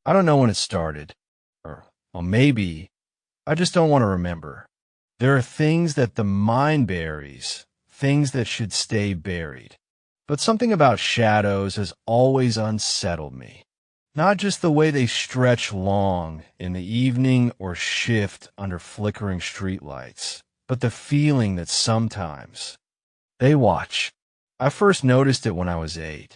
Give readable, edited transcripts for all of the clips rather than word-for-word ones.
I don't know when it started, or well, maybe I just don't want to remember. There are things that the mind buries, things that should stay buried. But something about shadows has always unsettled me. Not just the way they stretch long in the evening or shift under flickering streetlights, but the feeling that sometimes they watch. I first noticed it when I was 8.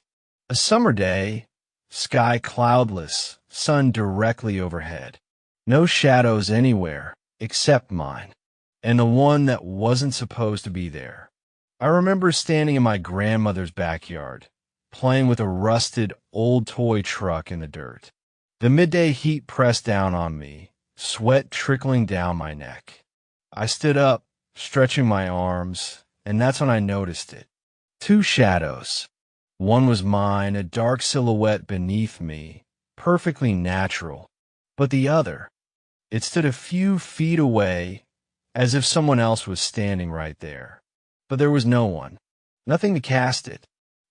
A summer day, sky cloudless, sun directly overhead. No shadows anywhere except mine, and the one that wasn't supposed to be there. I remember standing in my grandmother's backyard, playing with a rusted old toy truck in the dirt. The midday heat pressed down on me, sweat trickling down my neck. I stood up, stretching my arms, and that's when I noticed it. 2 shadows. One was mine, a dark silhouette beneath me, perfectly natural. But the other, it stood a few feet away, as if someone else was standing right there. But there was no one, nothing to cast it.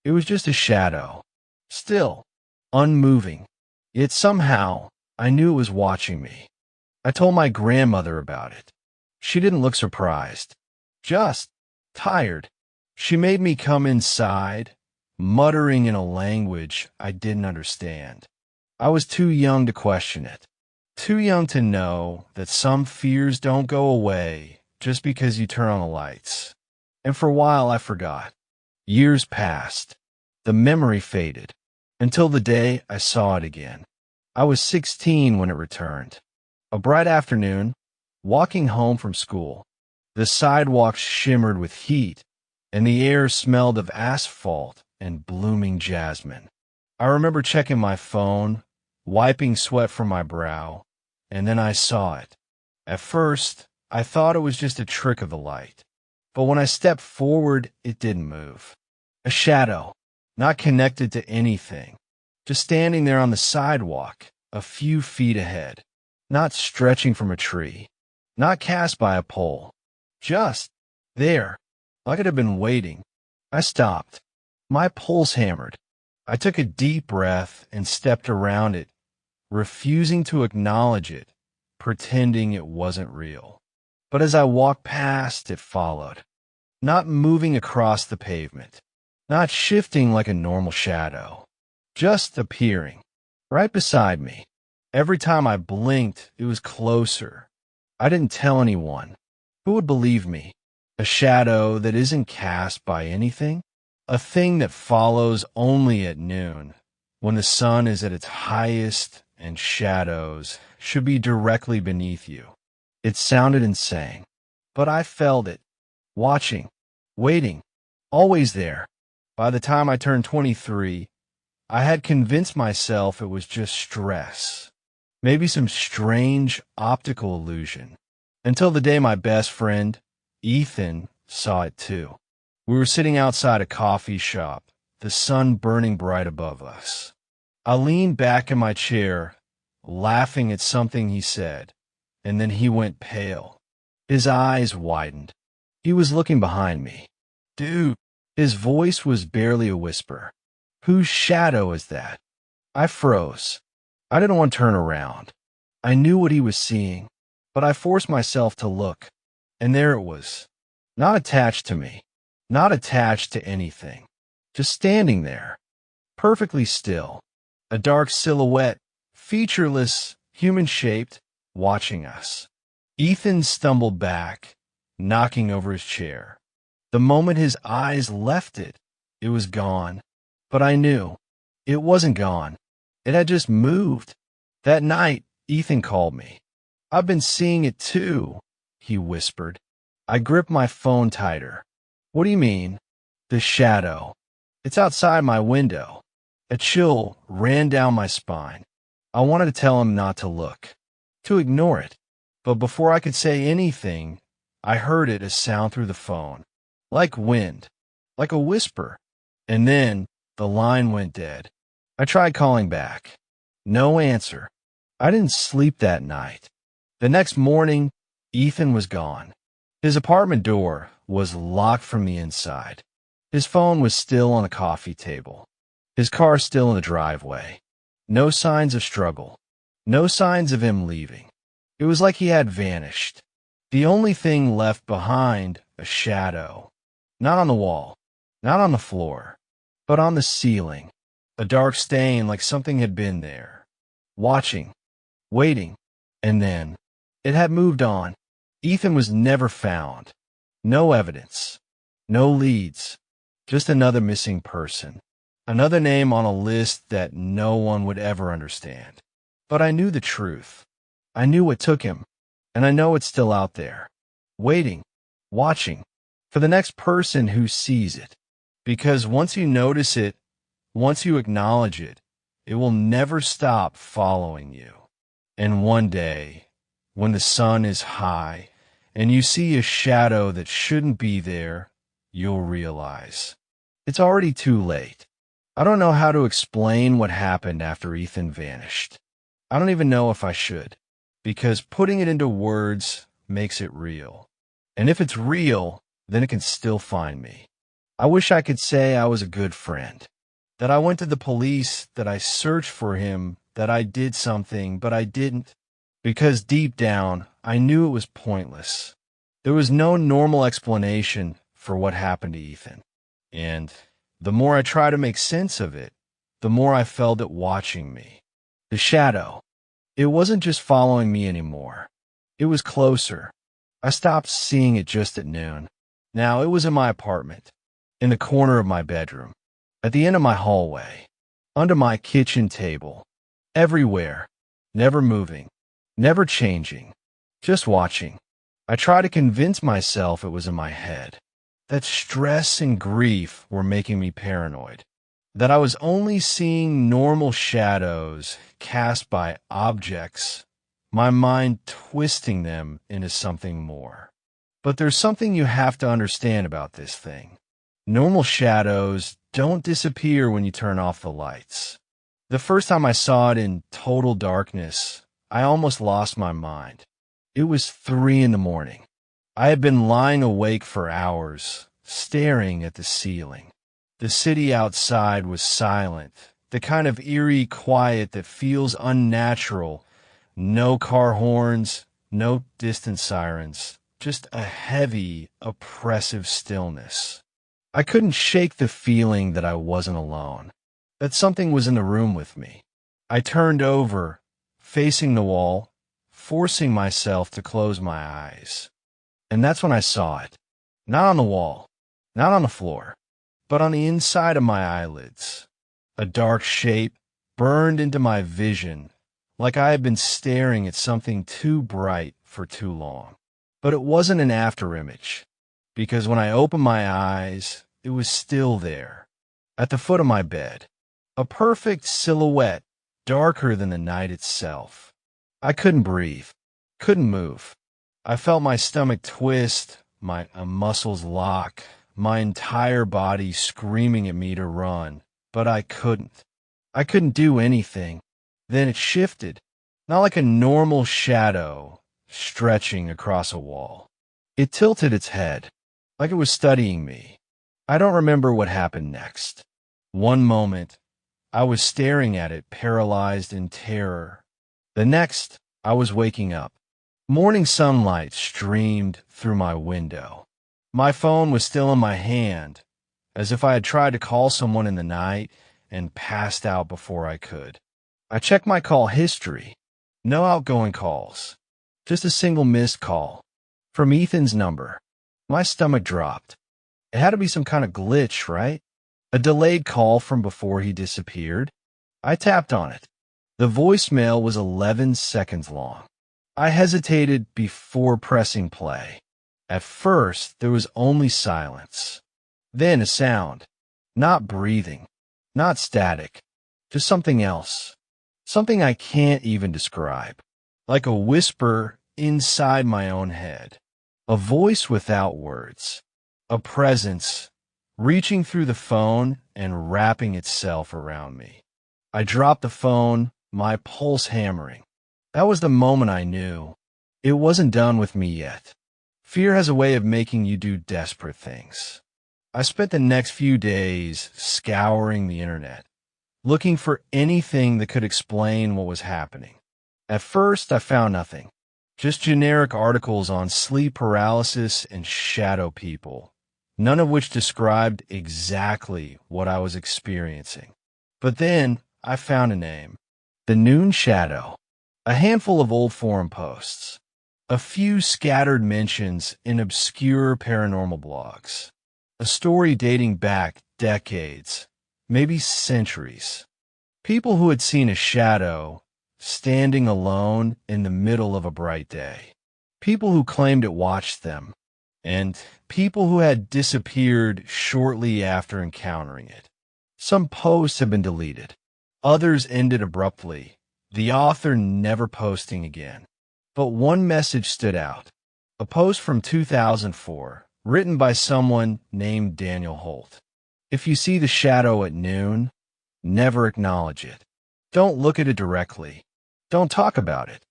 It was just a shadow, still, unmoving. Yet somehow, I knew it was watching me. I told my grandmother about it. She didn't look surprised, just tired. She made me come inside, muttering in a language I didn't understand. I was too young to question it, too young to know that some fears don't go away just because you turn on the lights. And for a while I forgot. Years passed. The memory faded, until the day I saw it again. I was 16 when it returned. A bright afternoon, walking home from school. The sidewalks shimmered with heat, and the air smelled of asphalt and blooming jasmine. I remember checking my phone, wiping sweat from my brow, and then I saw it. At first, I thought it was just a trick of the light. But when I stepped forward, it didn't move. A shadow, not connected to anything, just standing there on the sidewalk, a few feet ahead, not stretching from a tree, not cast by a pole, just there, like it had been waiting. I stopped. My pulse hammered. I took a deep breath and stepped around it, refusing to acknowledge it, pretending it wasn't real. But as I walked past, it followed, not moving across the pavement, not shifting like a normal shadow, just appearing, right beside me. Every time I blinked, it was closer. I didn't tell anyone. Who would believe me? A shadow that isn't cast by anything? A thing that follows only at noon, when the sun is at its highest and shadows should be directly beneath you. It sounded insane, but I felt it, watching, waiting, always there. By the time I turned 23, I had convinced myself it was just stress, maybe some strange optical illusion, until the day my best friend, Ethan, saw it too. We were sitting outside a coffee shop, the sun burning bright above us. I leaned back in my chair, laughing at something he said, and then he went pale. His eyes widened. He was looking behind me. Dude, his voice was barely a whisper. Whose shadow is that? I froze. I didn't want to turn around. I knew what he was seeing, but I forced myself to look. And there it was, not attached to me, not attached to anything, just standing there, perfectly still, a dark silhouette, featureless, human-shaped, watching us. Ethan stumbled back, knocking over his chair. The moment his eyes left it, it was gone. But I knew it wasn't gone. It had just moved. That night, Ethan called me. I've been seeing it too, he whispered. I gripped my phone tighter. What do you mean? The shadow. It's outside my window. A chill ran down my spine. I wanted to tell him not to look, to ignore it. But before I could say anything, I heard it a sound through the phone, like wind, like a whisper. And then the line went dead. I tried calling back. No answer. I didn't sleep that night. The next morning, Ethan was gone. His apartment door was locked from the inside. His phone was still on the coffee table. His car still in the driveway. No signs of struggle. No signs of him leaving. It was like he had vanished. The only thing left behind, a shadow. Not on the wall, not on the floor, but on the ceiling. A dark stain like something had been there. Watching, waiting, and then it had moved on. Ethan was never found. No evidence. No leads. Just another missing person. Another name on a list that no one would ever understand. But I knew the truth. I knew what took him, and I know it's still out there, waiting, watching, for the next person who sees it. Because once you notice it, once you acknowledge it, it will never stop following you. And one day, when the sun is high, and you see a shadow that shouldn't be there, you'll realize. It's already too late. I don't know how to explain what happened after Ethan vanished. I don't even know if I should, because putting it into words makes it real. And if it's real, then it can still find me. I wish I could say I was a good friend, that I went to the police, that I searched for him, that I did something, but I didn't, because deep down, I knew it was pointless. There was no normal explanation for what happened to Ethan. And the more I tried to make sense of it, the more I felt it watching me. The shadow. It wasn't just following me anymore. It was closer. I stopped seeing it just at noon. Now it was in my apartment, in the corner of my bedroom, at the end of my hallway, under my kitchen table, everywhere, never moving, never changing, just watching. I tried to convince myself it was in my head, that stress and grief were making me paranoid, that I was only seeing normal shadows cast by objects, my mind twisting them into something more. But there's something you have to understand about this thing. Normal shadows don't disappear when you turn off the lights. The first time I saw it in total darkness, I almost lost my mind. It was 3 a.m. I had been lying awake for hours, staring at the ceiling. The city outside was silent, the kind of eerie quiet that feels unnatural. No car horns, no distant sirens, just a heavy, oppressive stillness. I couldn't shake the feeling that I wasn't alone, that something was in the room with me. I turned over, facing the wall, forcing myself to close my eyes. And that's when I saw it. Not on the wall, not on the floor, but on the inside of my eyelids. A dark shape burned into my vision, like I had been staring at something too bright for too long. But it wasn't an afterimage, because when I opened my eyes, it was still there, at the foot of my bed, a perfect silhouette, darker than the night itself. I couldn't breathe, couldn't move. I felt my stomach twist, my muscles lock, my entire body screaming at me to run, but I couldn't. I couldn't do anything. Then it shifted, not like a normal shadow stretching across a wall. It tilted its head, like it was studying me. I don't remember what happened next. One moment, I was staring at it, paralyzed in terror. The next, I was waking up. Morning sunlight streamed through my window. My phone was still in my hand, as if I had tried to call someone in the night and passed out before I could. I checked my call history. No outgoing calls. Just a single missed call. From Ethan's number. My stomach dropped. It had to be some kind of glitch, right? A delayed call from before he disappeared. I tapped on it. The voicemail was 11 seconds long. I hesitated before pressing play. At first, there was only silence. Then a sound. Not breathing. Not static. Just something else. Something I can't even describe. Like a whisper inside my own head. A voice without words. A presence reaching through the phone and wrapping itself around me. I dropped the phone, my pulse hammering. That was the moment I knew. It wasn't done with me yet. Fear has a way of making you do desperate things. I spent the next few days scouring the internet, looking for anything that could explain what was happening. At first, I found nothing. Just generic articles on sleep paralysis and shadow people, none of which described exactly what I was experiencing. But then I found a name. The Noon Shadow. A handful of old forum posts. A few scattered mentions in obscure paranormal blogs. A story dating back decades, maybe centuries. People who had seen a shadow standing alone in the middle of a bright day. People who claimed it watched them. And people who had disappeared shortly after encountering it. Some posts have been deleted. Others ended abruptly, the author never posting again. But one message stood out. A post from 2004, written by someone named Daniel Holt. If you see the shadow at noon, never acknowledge it. Don't look at it directly. Don't talk about it.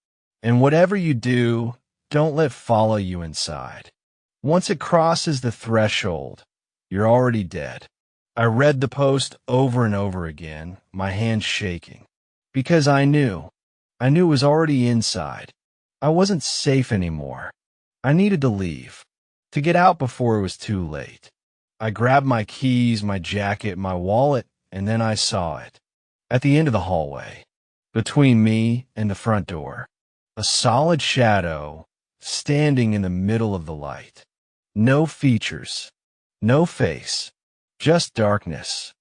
And whatever you do, don't let it follow you inside. Once it crosses the threshold, you're already dead. I read the post over and over again, my hands shaking. Because I knew it was already inside. I wasn't safe anymore. I needed to leave, to get out before it was too late. I grabbed my keys, my jacket, my wallet, and then I saw it. At the end of the hallway, between me and the front door, a solid shadow standing in the middle of the light. No features, no face, just darkness,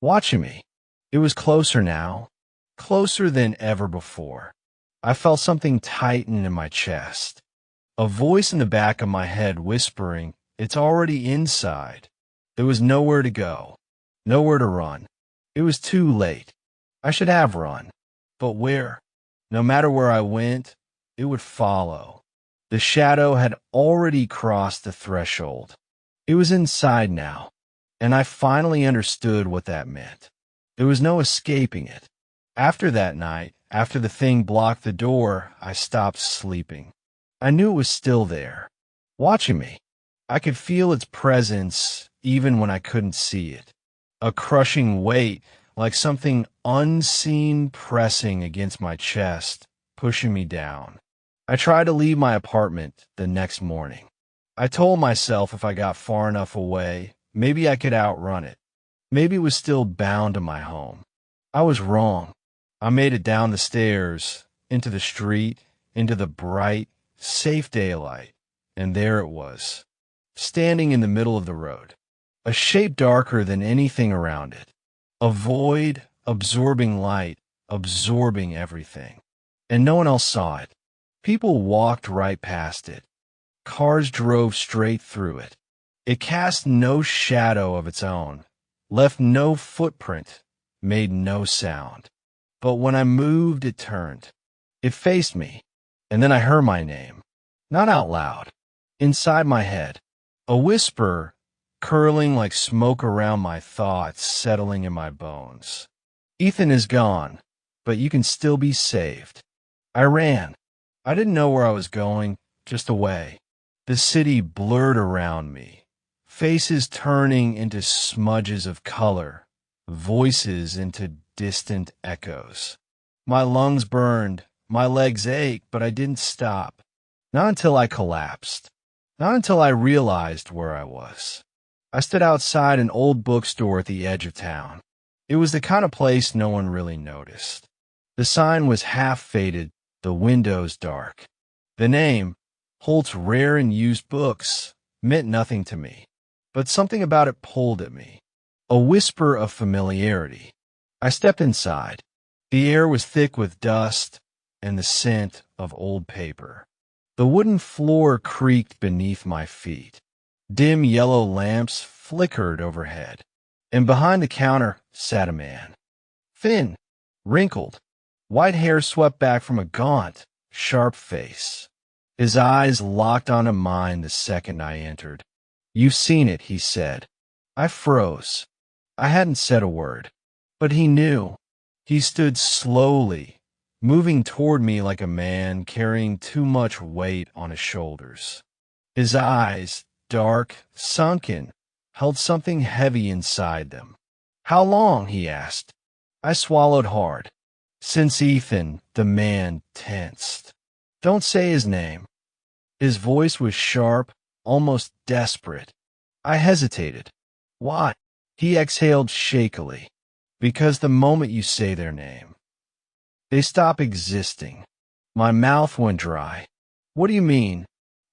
watching me. It was closer now, closer than ever before. I felt something tighten in my chest. A voice in the back of my head whispering, "It's already inside." There was nowhere to go, nowhere to run. It was too late. I should have run. But where? No matter where I went, it would follow. The shadow had already crossed the threshold. It was inside now, and I finally understood what that meant. There was no escaping it. After that night, after the thing blocked the door, I stopped sleeping. I knew it was still there, watching me. I could feel its presence even when I couldn't see it. A crushing weight, like something unseen pressing against my chest, pushing me down. I tried to leave my apartment the next morning. I told myself if I got far enough away, maybe I could outrun it. Maybe it was still bound to my home. I was wrong. I made it down the stairs, into the street, into the bright, safe daylight, and there it was, standing in the middle of the road, a shape darker than anything around it, a void, absorbing light, absorbing everything, and no one else saw it. People walked right past it. Cars drove straight through it. It cast no shadow of its own, left no footprint, made no sound. But when I moved, it turned. It faced me, and then I heard my name, not out loud, inside my head, a whisper curling like smoke around my thoughts, settling in my bones. Ethan is gone, but you can still be saved. I ran. I didn't know where I was going, just away. The city blurred around me, faces turning into smudges of color, voices into distant echoes. My lungs burned, my legs ached, but I didn't stop. Not until I collapsed. Not until I realized where I was. I stood outside an old bookstore at the edge of town. It was the kind of place no one really noticed. The sign was half faded, the windows dark. The name, Holt's Rare and Used Books, meant nothing to me. But something about it pulled at me. A whisper of familiarity. I stepped inside. The air was thick with dust and the scent of old paper. The wooden floor creaked beneath my feet. Dim yellow lamps flickered overhead. And behind the counter sat a man. Thin, wrinkled, white hair swept back from a gaunt, sharp face. His eyes locked onto mine the second I entered. "You've seen it," he said. I froze. I hadn't said a word. But he knew. He stood slowly, moving toward me like a man carrying too much weight on his shoulders. His eyes, dark, sunken, held something heavy inside them. "How long?" he asked. I swallowed hard. Since Ethan, the man, tensed. Don't say his name. His voice was sharp, almost desperate. I hesitated. Why? He exhaled shakily. Because the moment you say their name, they stop existing. My mouth went dry. What do you mean?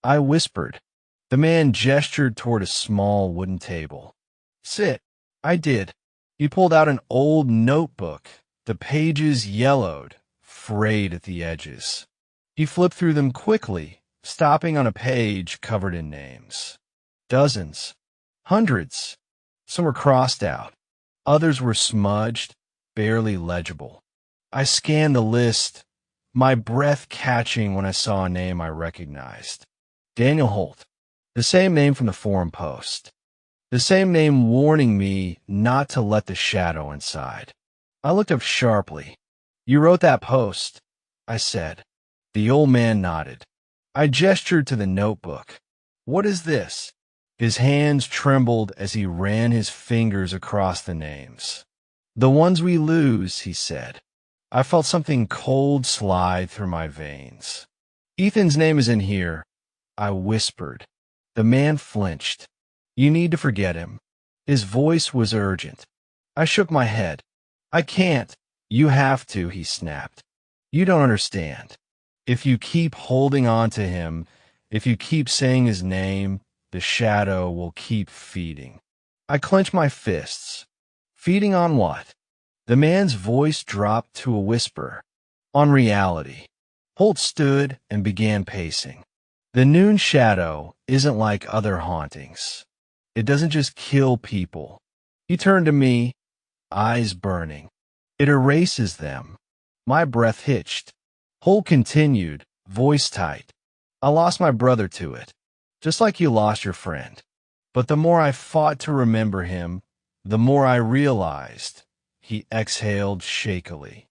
I whispered. The man gestured toward a small wooden table. Sit. I did. He pulled out an old notebook, the pages yellowed, frayed at the edges. He flipped through them quickly, stopping on a page covered in names. Dozens. Hundreds. Some were crossed out. Others were smudged, barely legible. I scanned the list, my breath catching when I saw a name I recognized. Daniel Holt. The same name from the forum post. The same name warning me not to let the shadow inside. I looked up sharply. You wrote that post, I said. The old man nodded. I gestured to the notebook. What is this? His hands trembled as he ran his fingers across the names. The ones we lose, he said. I felt something cold slide through my veins. Ethan's name is in here, I whispered. The man flinched. You need to forget him. His voice was urgent. I shook my head. I can't. You have to, he snapped. You don't understand. If you keep holding on to him, if you keep saying his name, the shadow will keep feeding. I clenched my fists. Feeding on what? The man's voice dropped to a whisper. On reality. Holt stood and began pacing. The noon shadow isn't like other hauntings. It doesn't just kill people. He turned to me, eyes burning. It erases them. My breath hitched. Holt continued, voice tight. I lost my brother to it, just like you lost your friend. But the more I fought to remember him, the more I realized, he exhaled shakily.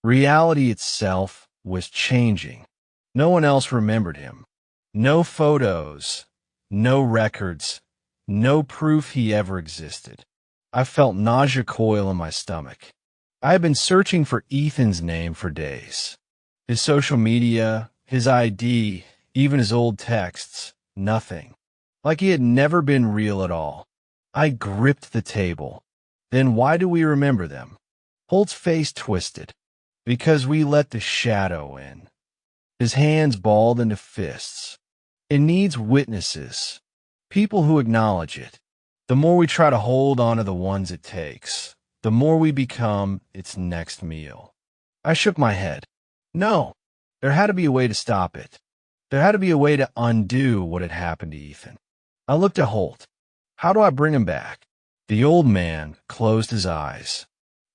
Reality itself was changing. No one else remembered him. No photos, no records, no proof he ever existed. I felt nausea coil in my stomach. I had been searching for Ethan's name for days. His social media, his ID, even his old texts, nothing. Like he had never been real at all. I gripped the table. Then why do we remember them? Holt's face twisted. Because we let the shadow in. His hands balled into fists. It needs witnesses. People who acknowledge it. The more we try to hold on to the ones it takes, the more we become its next meal. I shook my head. No, there had to be a way to stop it. There had to be a way to undo what had happened to Ethan. I looked at Holt. How do I bring him back? The old man closed his eyes.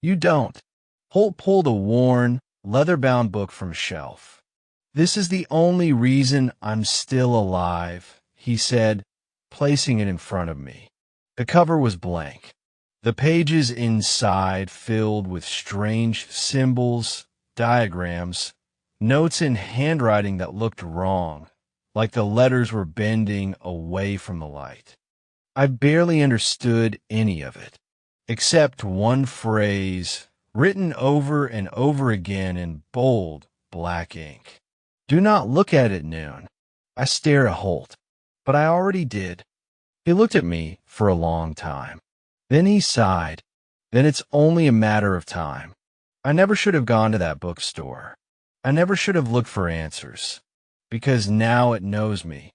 You don't. Holt pulled a worn, leather-bound book from a shelf. This is the only reason I'm still alive, he said, placing it in front of me. The cover was blank. The pages inside filled with strange symbols, diagrams, notes in handwriting that looked wrong, like the letters were bending away from the light. I barely understood any of it, except one phrase written over and over again in bold black ink. Do not look at it, Noon. I stared at Holt, but I already did. He looked at me for a long time. Then he sighed. Then it's only a matter of time. I never should have gone to that bookstore. I never should have looked for answers. Because now it knows me.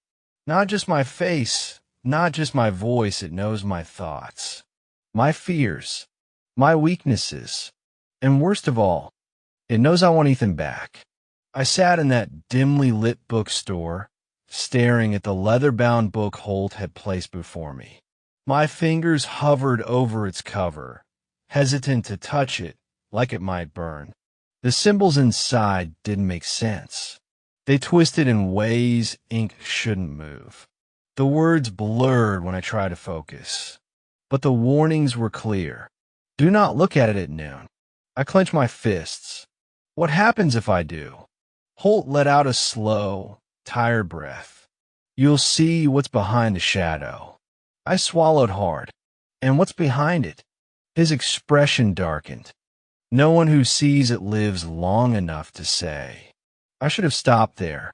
Not just my face, not just my voice, it knows my thoughts. My fears. My weaknesses. And worst of all, it knows I want Ethan back. I sat in that dimly lit bookstore, staring at the leather-bound book Holt had placed before me. My fingers hovered over its cover, hesitant to touch it, like it might burn. The symbols inside didn't make sense. They twisted in ways ink shouldn't move. The words blurred when I tried to focus. But the warnings were clear. Do not look at it at noon. I clenched my fists. What happens if I do? Holt let out a slow, tired breath. You'll see what's behind the shadow. I swallowed hard. And what's behind it? His expression darkened. No one who sees it lives long enough to say. I should have stopped there.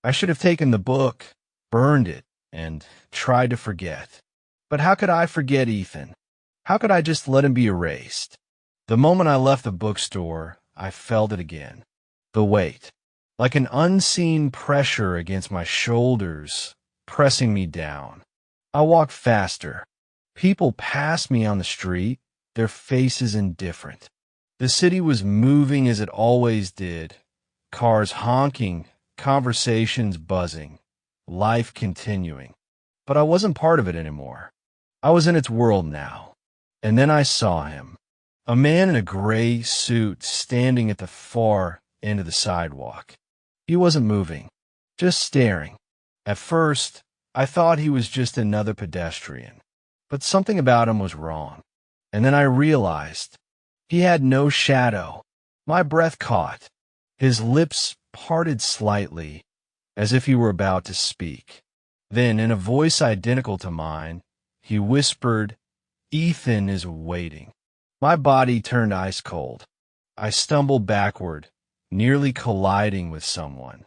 I should have taken the book, burned it, and tried to forget. But how could I forget Ethan? How could I just let him be erased? The moment I left the bookstore, I felt it again. The weight, like an unseen pressure against my shoulders, pressing me down. I walked faster. People passed me on the street, their faces indifferent. The city was moving as it always did, cars honking, conversations buzzing, life continuing. But I wasn't part of it anymore. I was in its world now. And then I saw him, a man in a gray suit standing at the far end of the sidewalk. He wasn't moving, just staring. At first, I thought he was just another pedestrian, but something about him was wrong. And then I realized he had no shadow. My breath caught. His lips parted slightly, as if he were about to speak. Then, in a voice identical to mine, he whispered, "Ethan is waiting." My body turned ice cold. I stumbled backward, nearly colliding with someone.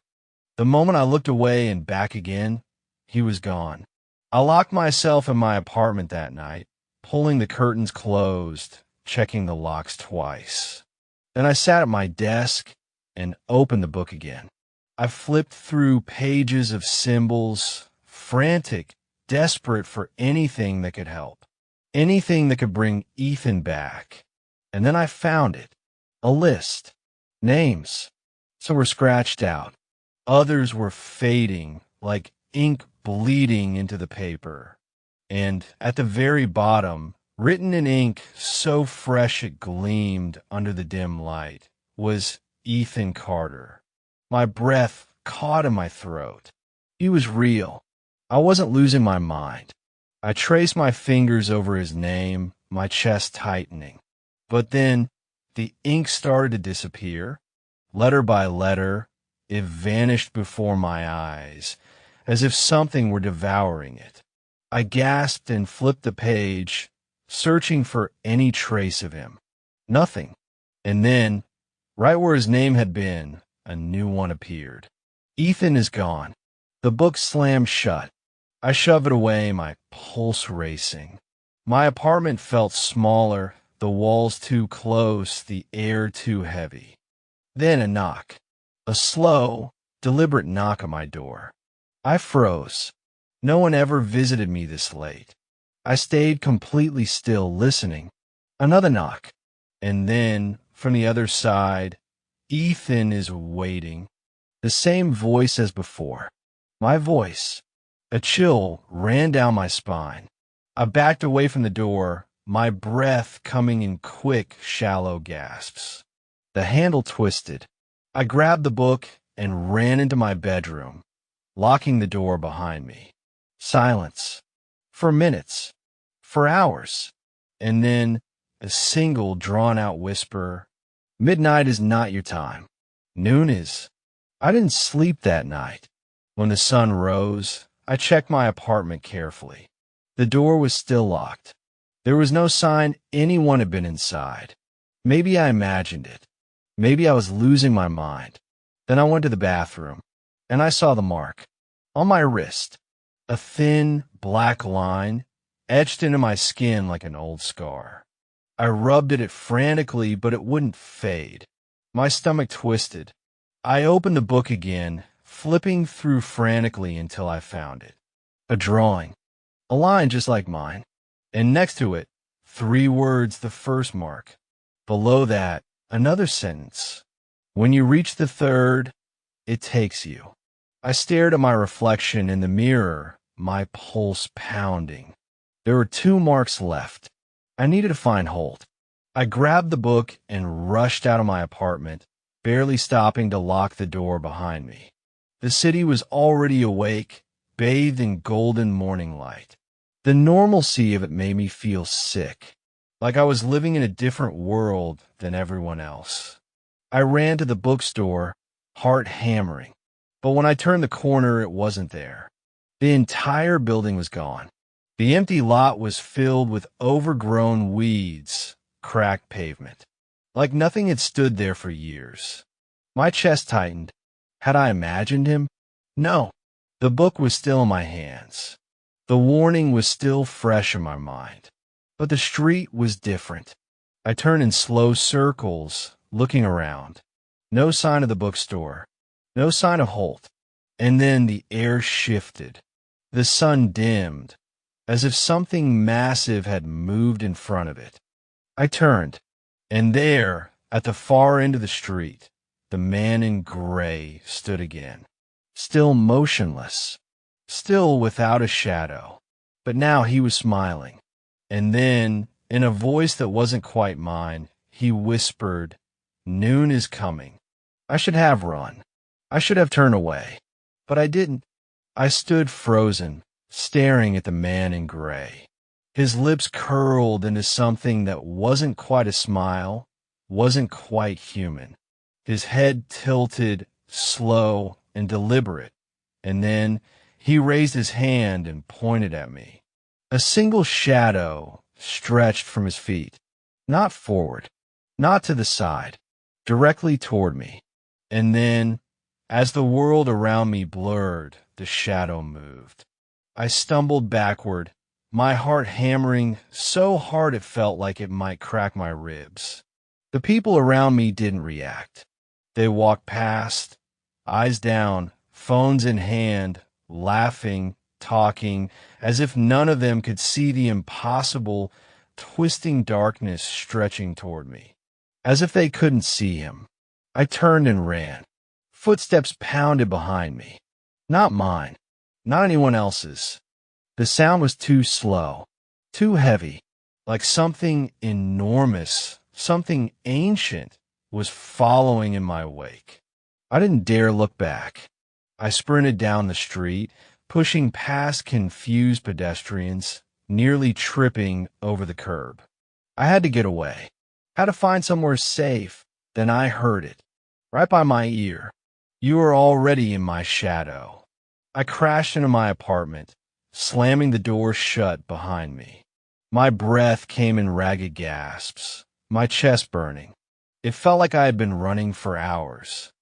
The moment I looked away and back again, he was gone. I locked myself in my apartment that night, pulling the curtains closed, checking the locks twice. Then I sat at my desk and opened the book again. I flipped through pages of symbols, frantic, desperate for anything that could help, anything that could bring Ethan back. And then I found it, a list, names. Some were scratched out. Others were fading, like ink bleeding into the paper. And at the very bottom, written in ink so fresh it gleamed under the dim light, was Ethan Carter. My breath caught in my throat. He was real. I wasn't losing my mind. I traced my fingers over his name, my chest tightening. But then the ink started to disappear. Letter by letter, it vanished before my eyes, as if something were devouring it. I gasped and flipped the page, searching for any trace of him. Nothing. And then, right where his name had been, a new one appeared. Ethan is gone. The book slammed shut. I shoved it away, my pulse racing. My apartment felt smaller, the walls too close, the air too heavy. Then a knock. A slow, deliberate knock on my door. I froze. No one ever visited me this late. I stayed completely still, listening. Another knock. And then, from the other side, "Ethan is waiting." The same voice as before. My voice. A chill ran down my spine. I backed away from the door, my breath coming in quick, shallow gasps. The handle twisted. I grabbed the book and ran into my bedroom, locking the door behind me. Silence. For minutes. For hours. And then a single drawn-out whisper, "Midnight is not your time. Noon is." I didn't sleep that night. When the sun rose, I checked my apartment carefully. The door was still locked. There was no sign anyone had been inside. Maybe I imagined it. Maybe I was losing my mind. Then I went to the bathroom, and I saw the mark. On my wrist. A thin, black line, etched into my skin like an old scar. I rubbed at it frantically, but it wouldn't fade. My stomach twisted. I opened the book again, flipping through frantically until I found it. A drawing. A line just like mine. And next to it, 3 words, the first mark. Below that, another sentence. When you reach the third, it takes you. I stared at my reflection in the mirror, my pulse pounding. There were 2 marks left. I needed to find Holt. I grabbed the book and rushed out of my apartment, barely stopping to lock the door behind me. The city was already awake, bathed in golden morning light. The normalcy of it made me feel sick, like I was living in a different world than everyone else. I ran to the bookstore, heart hammering. But when I turned the corner, it wasn't there. The entire building was gone. The empty lot was filled with overgrown weeds, cracked pavement. like nothing had stood there for years. My chest tightened. Had I imagined him? No. The book was still in my hands. The warning was still fresh in my mind. But the street was different. I turned in slow circles, looking around. No sign of the bookstore. No sign of Holt. And then the air shifted. The sun dimmed, as if something massive had moved in front of it. I turned, and there, at the far end of the street, the man in gray stood again, still motionless, still without a shadow. But now he was smiling. And then, in a voice that wasn't quite mine, he whispered, "Noon is coming." I should have run. I should have turned away. But I didn't. I stood frozen, staring at the man in gray. His lips curled into something that wasn't quite a smile, wasn't quite human. His head tilted, slow and deliberate, and then he raised his hand and pointed at me. A single shadow stretched from his feet, not forward, not to the side, directly toward me. And then, as the world around me blurred, the shadow moved. I stumbled backward, my heart hammering so hard it felt like it might crack my ribs. The people around me didn't react. They walked past, eyes down, phones in hand, laughing, talking, as if none of them could see the impossible, twisting darkness stretching toward me. As if they couldn't see him. I turned and ran. Footsteps pounded behind me. Not mine. Not anyone else's. The sound was too slow, too heavy, like something enormous, something ancient was following in my wake. I didn't dare look back. I sprinted down the street, pushing past confused pedestrians, nearly tripping over the curb. I had to get away. Had to find somewhere safe. Then I heard it, right by my ear. You were already in my shadow. I crashed into my apartment, slamming the door shut behind me. My breath came in ragged gasps, my chest burning. It felt like I had been running for hours.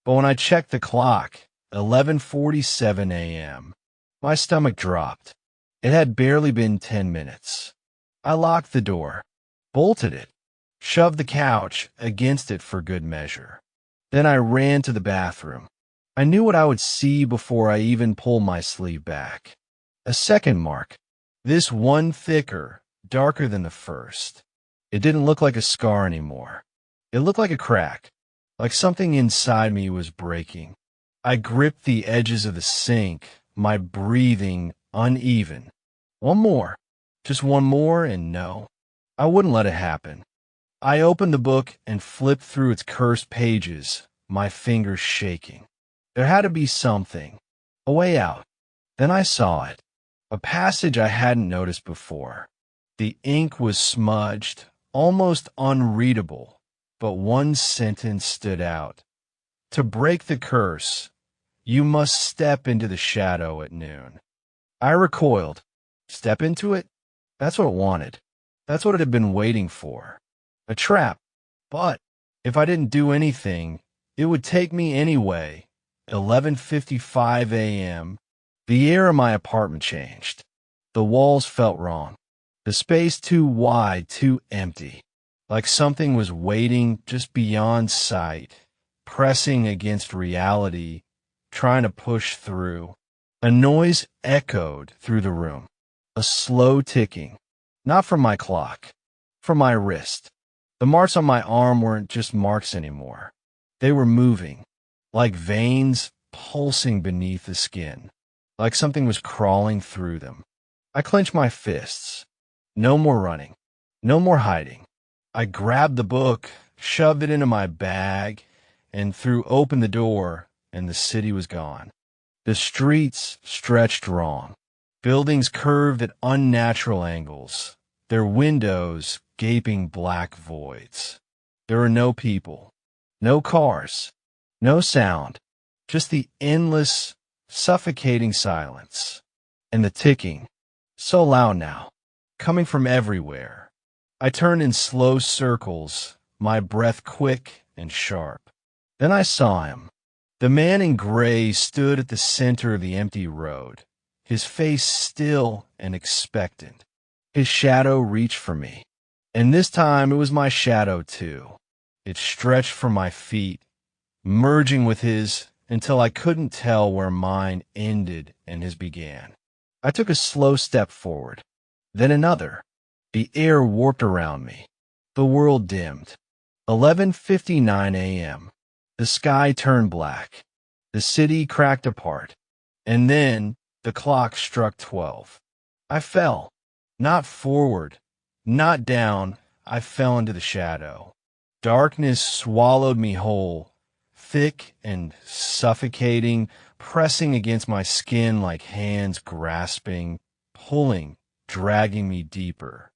But when I checked the clock, 11:47 a.m., my stomach dropped. It had barely been 10 minutes. I locked the door, bolted it, shoved the couch against it for good measure. Then I ran to the bathroom. I knew what I would see before I even pulled my sleeve back. A second mark. This one thicker, darker than the first. It didn't look like a scar anymore. It looked like a crack, like something inside me was breaking. I gripped the edges of the sink, my breathing uneven. One more. Just one more, and no, I wouldn't let it happen. I opened the book and flipped through its cursed pages, my fingers shaking. There had to be something, a way out. Then I saw it, a passage I hadn't noticed before. The ink was smudged, almost unreadable, but one sentence stood out. To break the curse, you must step into the shadow at noon. I recoiled. Step into it? That's what it wanted. That's what it had been waiting for. A trap. But if I didn't do anything, it would take me anyway. 11:55 a.m. The air in my apartment changed. The walls felt wrong. The space too wide, too empty. Like something was waiting just beyond sight, pressing against reality, trying to push through. A noise echoed through the room. A slow ticking. Not from my clock. From my wrist. The marks on my arm weren't just marks anymore. They were moving, like veins pulsing beneath the skin, like something was crawling through them. I clenched my fists. No more running. No more hiding. I grabbed the book, shoved it into my bag, and threw open the door, and the city was gone. The streets stretched wrong. Buildings curved at unnatural angles, their windows gaping black voids. There were no people, no cars, no sound, just the endless, suffocating silence. And the ticking, so loud now, coming from everywhere. I turned in slow circles, my breath quick and sharp. Then I saw him. The man in gray stood at the center of the empty road, his face still and expectant. His shadow reached for me, and this time it was my shadow too. It stretched from my feet, merging with his until I couldn't tell where mine ended and his began. I took a slow step forward, then another. The air warped around me. The world dimmed. 11:59 a.m. The sky turned black. The city cracked apart. And then the clock struck 12. I fell. Not forward, not down. I fell into the shadow. Darkness swallowed me whole, thick and suffocating, pressing against my skin like hands grasping, pulling, dragging me deeper.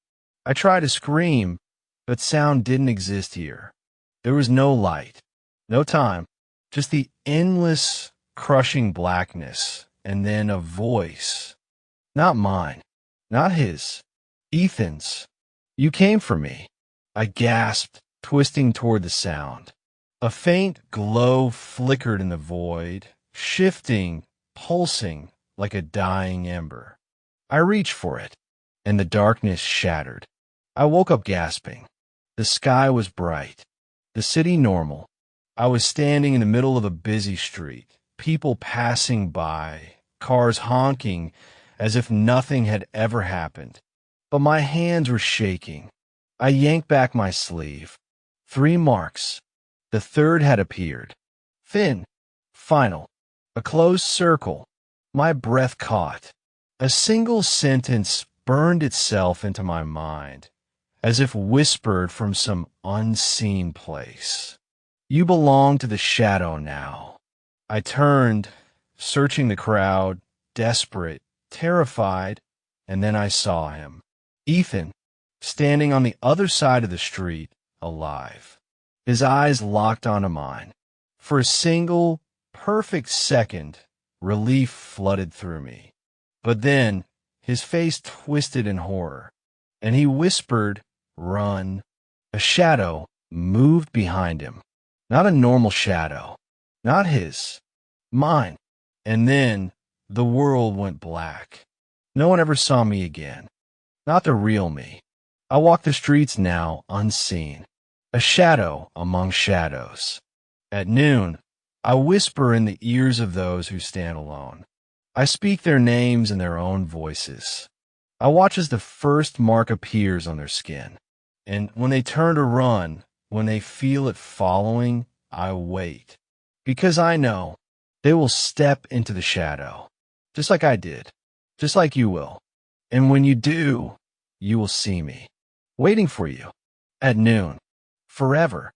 I tried to scream, but sound didn't exist here. There was no light, no time, just the endless, crushing blackness, and then a voice. Not mine, not his, Ethan's. You came for me. I gasped, twisting toward the sound. A faint glow flickered in the void, shifting, pulsing like a dying ember. I reached for it, and the darkness shattered. I woke up gasping. The sky was bright, the city normal. I was standing in the middle of a busy street, people passing by, cars honking as if nothing had ever happened. But my hands were shaking. I yanked back my sleeve. 3 marks. The third had appeared. Thin, final, a closed circle. My breath caught. A single sentence burned itself into my mind, as if whispered from some unseen place. You belong to the shadow now. I turned, searching the crowd, desperate, terrified, and then I saw him. Ethan, standing on the other side of the street, alive. His eyes locked onto mine. For a single, perfect second, relief flooded through me. But then, his face twisted in horror, and he whispered, "Run." A shadow moved behind him. Not a normal shadow. Not his. Mine. And then, the world went black. No one ever saw me again. Not the real me. I walk the streets now unseen. A shadow among shadows. At noon, I whisper in the ears of those who stand alone. I speak their names in their own voices. I watch as the first mark appears on their skin. And when they turn to run, when they feel it following, I wait. Because I know they will step into the shadow. Just like I did. Just like you will. And when you do, you will see me. Waiting for you. At noon. Forever.